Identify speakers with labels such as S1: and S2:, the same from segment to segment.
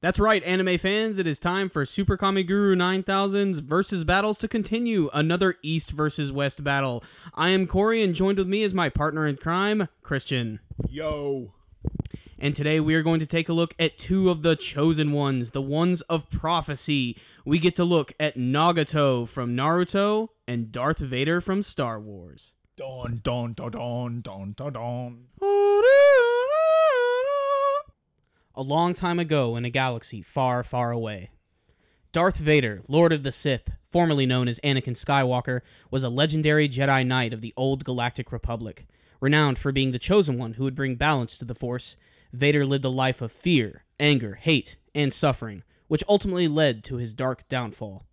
S1: That's right, anime fans, it is time for SuperKamiGuru9000's versus battles to continue, another East versus West battle. I am Corey, and joined with me is my partner in crime, Christian.
S2: Yo.
S1: And today we are going to take a look at two of the chosen ones, the ones of prophecy. We get to look at Nagato from Naruto and Darth Vader from Star Wars.
S2: Don, don, don, don, don, don, don.
S1: A long time ago in a galaxy far, far away, Darth Vader, Lord of the Sith, formerly known as Anakin Skywalker, was a legendary Jedi Knight of the old Galactic Republic. Renowned for being the chosen one who would bring balance to the Force, Vader lived a life of fear, anger, hate, and suffering, which ultimately led to his dark downfall.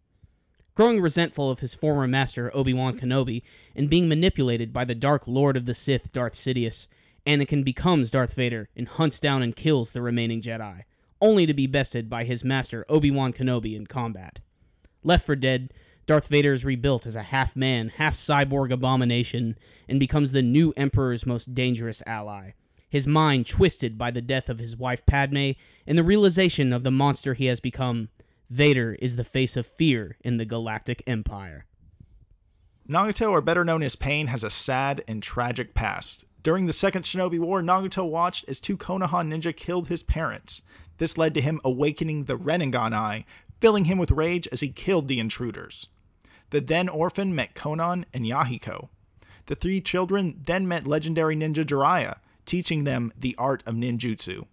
S1: Growing resentful of his former master, Obi-Wan Kenobi, and being manipulated by the Dark Lord of the Sith, Darth Sidious, Anakin becomes Darth Vader and hunts down and kills the remaining Jedi, only to be bested by his master Obi-Wan Kenobi in combat. Left for dead, Darth Vader is rebuilt as a half-man, half-cyborg abomination and becomes the new Emperor's most dangerous ally. His mind twisted by the death of his wife Padme and the realization of the monster he has become, Vader is the face of fear in the Galactic Empire.
S2: Nagato, or better known as Pain, has a sad and tragic past. During the Second Shinobi War, Nagato watched as two Konoha ninja killed his parents. This led to him awakening the Rinnegan Eye, filling him with rage as he killed the intruders. The then orphan met Konan and Yahiko. The three children then met legendary ninja Jiraiya, teaching them the art of ninjutsu.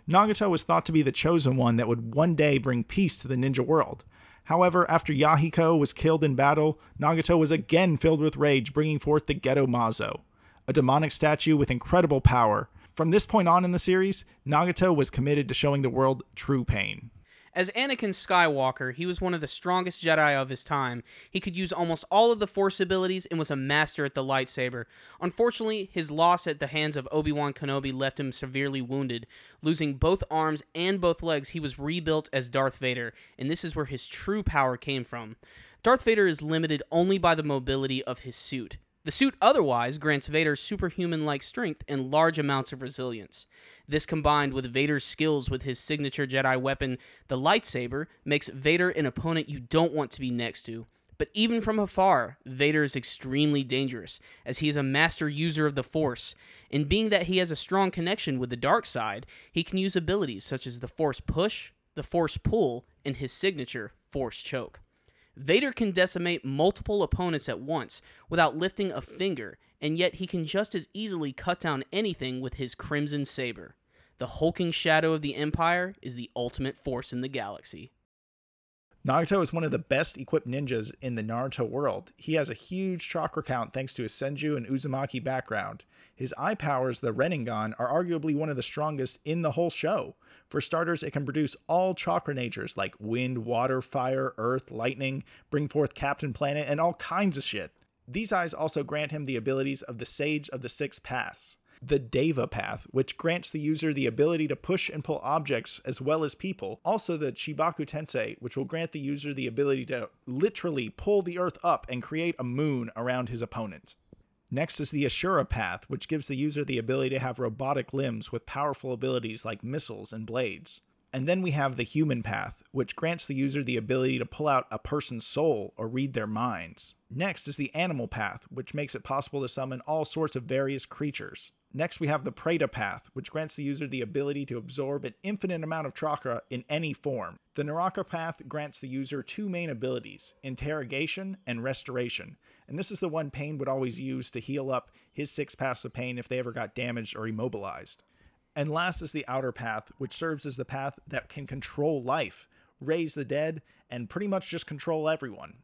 S2: Nagato was thought to be the chosen one that would one day bring peace to the ninja world. However, after Yahiko was killed in battle, Nagato was again filled with rage, bringing forth the Geto Mazo, a demonic statue with incredible power. From this point on in the series, Nagato was committed to showing the world true pain.
S1: As Anakin Skywalker, he was one of the strongest Jedi of his time. He could use almost all of the Force abilities and was a master at the lightsaber. Unfortunately, his loss at the hands of Obi-Wan Kenobi left him severely wounded. Losing both arms and both legs, he was rebuilt as Darth Vader, and this is where his true power came from. Darth Vader is limited only by the mobility of his suit. The suit otherwise grants Vader superhuman-like strength and large amounts of resilience. This, combined with Vader's skills with his signature Jedi weapon, the lightsaber, makes Vader an opponent you don't want to be next to. But even from afar, Vader is extremely dangerous, as he is a master user of the Force. And being that he has a strong connection with the dark side, he can use abilities such as the Force Push, the Force Pull, and his signature Force Choke. Vader can decimate multiple opponents at once without lifting a finger, and yet he can just as easily cut down anything with his Crimson Saber. The hulking shadow of the Empire is the ultimate force in the galaxy.
S2: Nagato is one of the best equipped ninjas in the Naruto world. He has a huge chakra count thanks to his Senju and Uzumaki background. His eye powers, the Rinnegan, are arguably one of the strongest in the whole show. For starters, it can produce all chakra natures like wind, water, fire, earth, lightning, bring forth Captain Planet, and all kinds of shit. These eyes also grant him the abilities of the Sage of the Six Paths. The Deva Path, which grants the user the ability to push and pull objects as well as people. Also the Chibaku Tensei, which will grant the user the ability to literally pull the earth up and create a moon around his opponent. Next is the Ashura Path, which gives the user the ability to have robotic limbs with powerful abilities like missiles and blades. And then we have the Human Path, which grants the user the ability to pull out a person's soul or read their minds. Next is the Animal Path, which makes it possible to summon all sorts of various creatures. Next we have the Preta Path, which grants the user the ability to absorb an infinite amount of chakra in any form. The Naraka Path grants the user two main abilities, Interrogation and Restoration, and this is the one Pain would always use to heal up his 6 paths of pain if they ever got damaged or immobilized. And last is the Outer Path, which serves as the path that can control life, raise the dead, and pretty much just control everyone.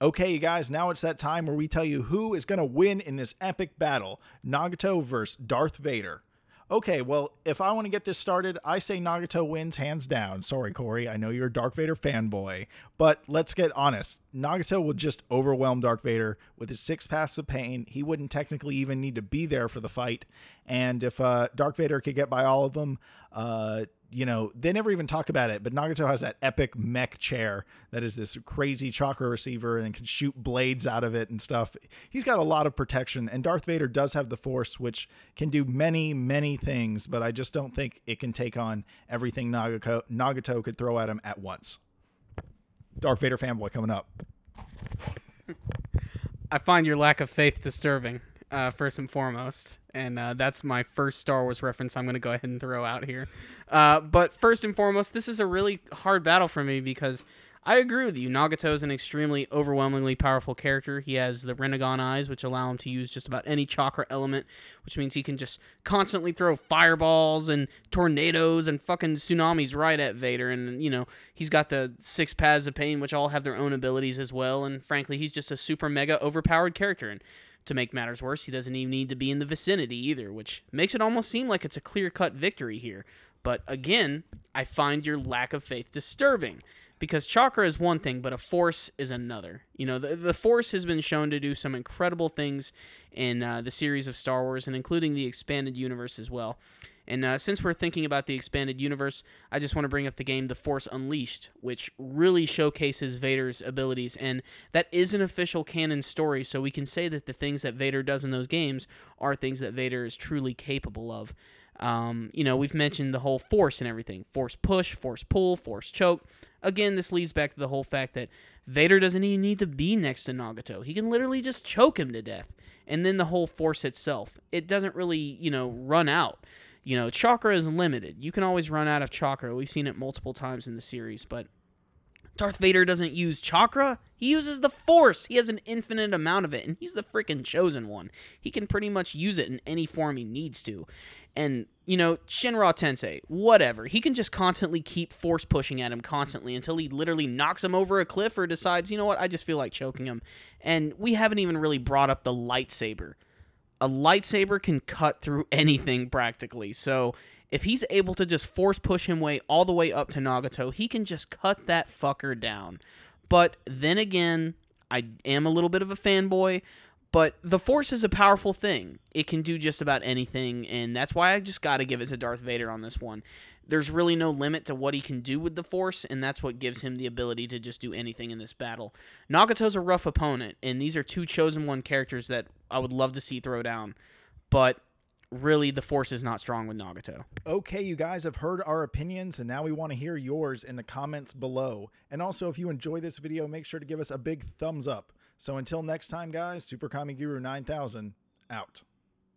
S2: Okay, you guys, now it's that time where we tell you who is going to win in this epic battle, Nagato versus Darth Vader. Okay, well, if I want to get this started, I say Nagato wins hands down. Sorry, Corey, I know you're a Darth Vader fanboy, but let's get honest. Nagato will just overwhelm Darth Vader with his 6 paths of pain. He wouldn't technically even need to be there for the fight, and if Darth Vader could get by all of them, they never even talk about it, but Nagato has that epic mech chair that is this crazy chakra receiver and can shoot blades out of it and stuff. He's got a lot of protection, and Darth Vader does have the Force, which can do many, many things, but I just don't think it can take on everything Nagato could throw at him at once. Darth Vader fanboy coming up.
S1: I find your lack of faith disturbing, first and foremost. And that's my first Star Wars reference I'm going to go ahead and throw out here. But first and foremost, this is a really hard battle for me because I agree with you. Nagato is an extremely overwhelmingly powerful character. He has the Rinnegan eyes, which allow him to use just about any chakra element, which means he can just constantly throw fireballs and tornadoes and fucking tsunamis right at Vader. And, he's got the 6 paths of pain, which all have their own abilities as well. And frankly, he's just a super mega overpowered character. And to make matters worse, he doesn't even need to be in the vicinity either, which makes it almost seem like it's a clear-cut victory here. But again, I find your lack of faith disturbing. Because chakra is one thing, but a force is another. The force has been shown to do some incredible things in the series of Star Wars, and including the expanded universe as well. And since we're thinking about the expanded universe, I just want to bring up the game The Force Unleashed, which really showcases Vader's abilities. And that is an official canon story, so we can say that the things that Vader does in those games are things that Vader is truly capable of. We've mentioned the whole force and everything. Force push, force pull, force choke. Again, this leads back to the whole fact that Vader doesn't even need to be next to Nagato. He can literally just choke him to death. And then the whole force itself, it doesn't really, run out. Chakra is limited. You can always run out of chakra. We've seen it multiple times in the series, but Darth Vader doesn't use chakra. He uses the Force. He has an infinite amount of it, and he's the freaking chosen one. He can pretty much use it in any form he needs to. And, Shinra Tensei, whatever. He can just constantly keep Force pushing at him constantly until he literally knocks him over a cliff or decides, I just feel like choking him. And we haven't even really brought up the lightsaber. A lightsaber can cut through anything practically, so if he's able to just force push him all the way up to Nagato, he can just cut that fucker down. But then again, I am a little bit of a fanboy, but the Force is a powerful thing. It can do just about anything, and that's why I just got to give it to Darth Vader on this one. There's really no limit to what he can do with the Force, and that's what gives him the ability to just do anything in this battle. Nagato's a rough opponent, and these are 2 Chosen One characters that I would love to see throw down. But really, the Force is not strong with Nagato.
S2: Okay, you guys have heard our opinions, and now we want to hear yours in the comments below. And also, if you enjoy this video, make sure to give us a big thumbs up. So until next time, guys, SuperKamiGuru9000 out.